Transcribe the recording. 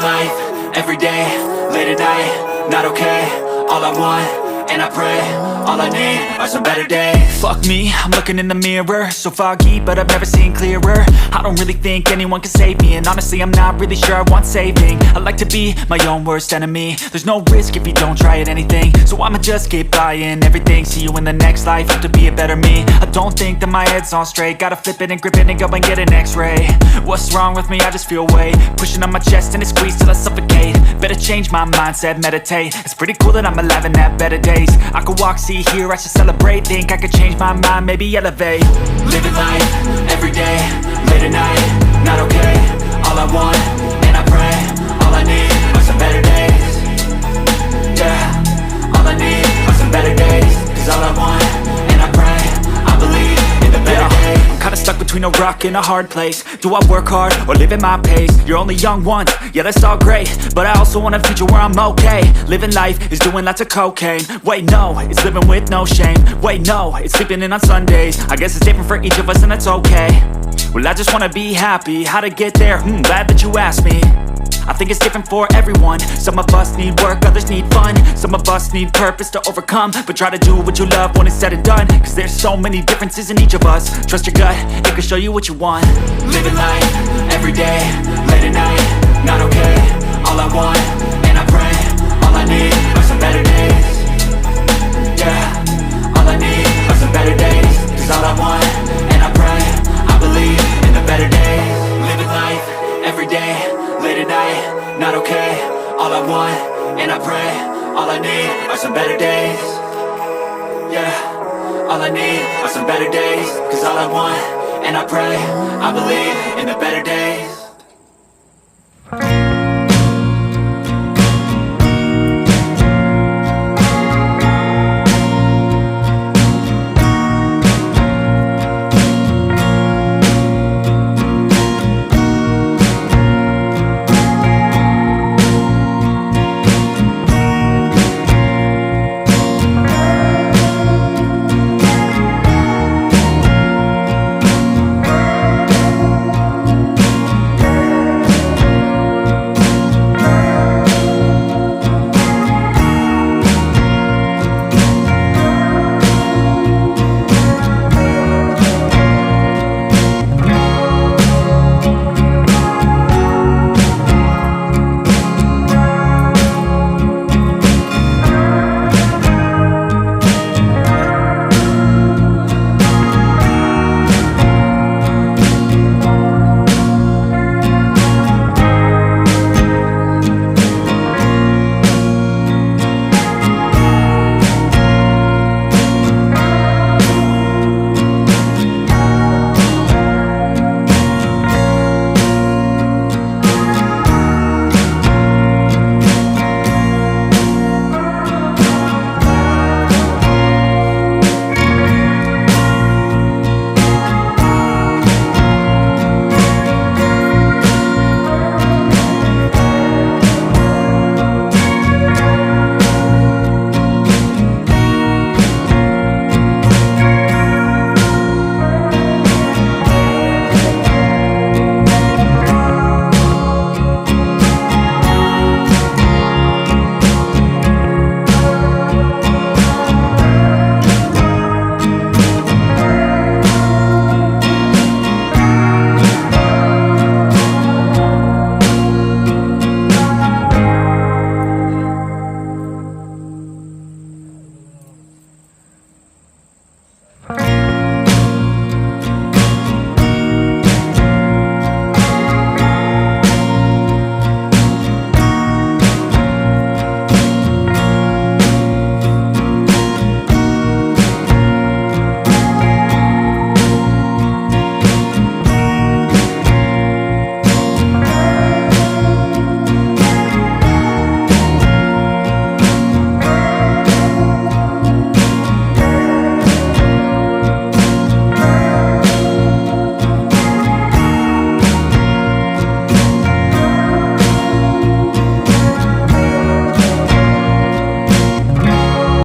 life, everyday, late at night, not okay. All I want, and I pray, all I need are some better days. Fuck me, I'm looking in the mirror, so foggy, but I've never seen clearer. I don't really think anyone can save me, and honestly I'm not really sure I want saving. I like to be my own worst enemy. There's no risk if you don't try at anything, so I'ma just keep buying everything. See you in the next life, have to be a better me. I don't think that my head's on straight, gotta flip it and grip it and go and get an x-ray. What's wrong with me? I just feel weight pushing on my chest and it squeezes till I suffocate. Better change my mindset, meditate. It's pretty cool that I'm alive and have better days. I could walk, see, hear, I should celebrate. Think I could change my mind, maybe elevate. Living life, everyday, late at night, not okay. All I want, and I pray, all I need are some better days. Yeah, all I need are some better days. Cause all I want, and I pray, I believe in the better days. I'm kinda stuck between a rock and a hard place. Do I work hard or live at my pace? You're only young once, yeah that's all great, but I also want a future where I'm okay. Living life is doing lots of cocaine. Wait no, it's living with no shame. Wait no, it's sleeping in on Sundays. I guess it's different for each of us and that's okay. Well I just wanna be happy, how to get there? Glad that you asked me. I think it's different for everyone. Some of us need work, others need fun. Some of us need purpose to overcome. But try to do what you love when it's said and done, cause there's so many differences in each of us. Trust your gut, it can show you what you want. Living life, everyday, late at night, not okay. All I want, and I pray, all I need are some better days. Yeah, all I need are some better days. Cause all I want, and I pray, I believe in the better days. Living life, everyday, late at night, not okay. All I want, and I pray, all I need are some better days. Yeah, all I need are some better days. Cause all I want, and I pray, I believe in the better days.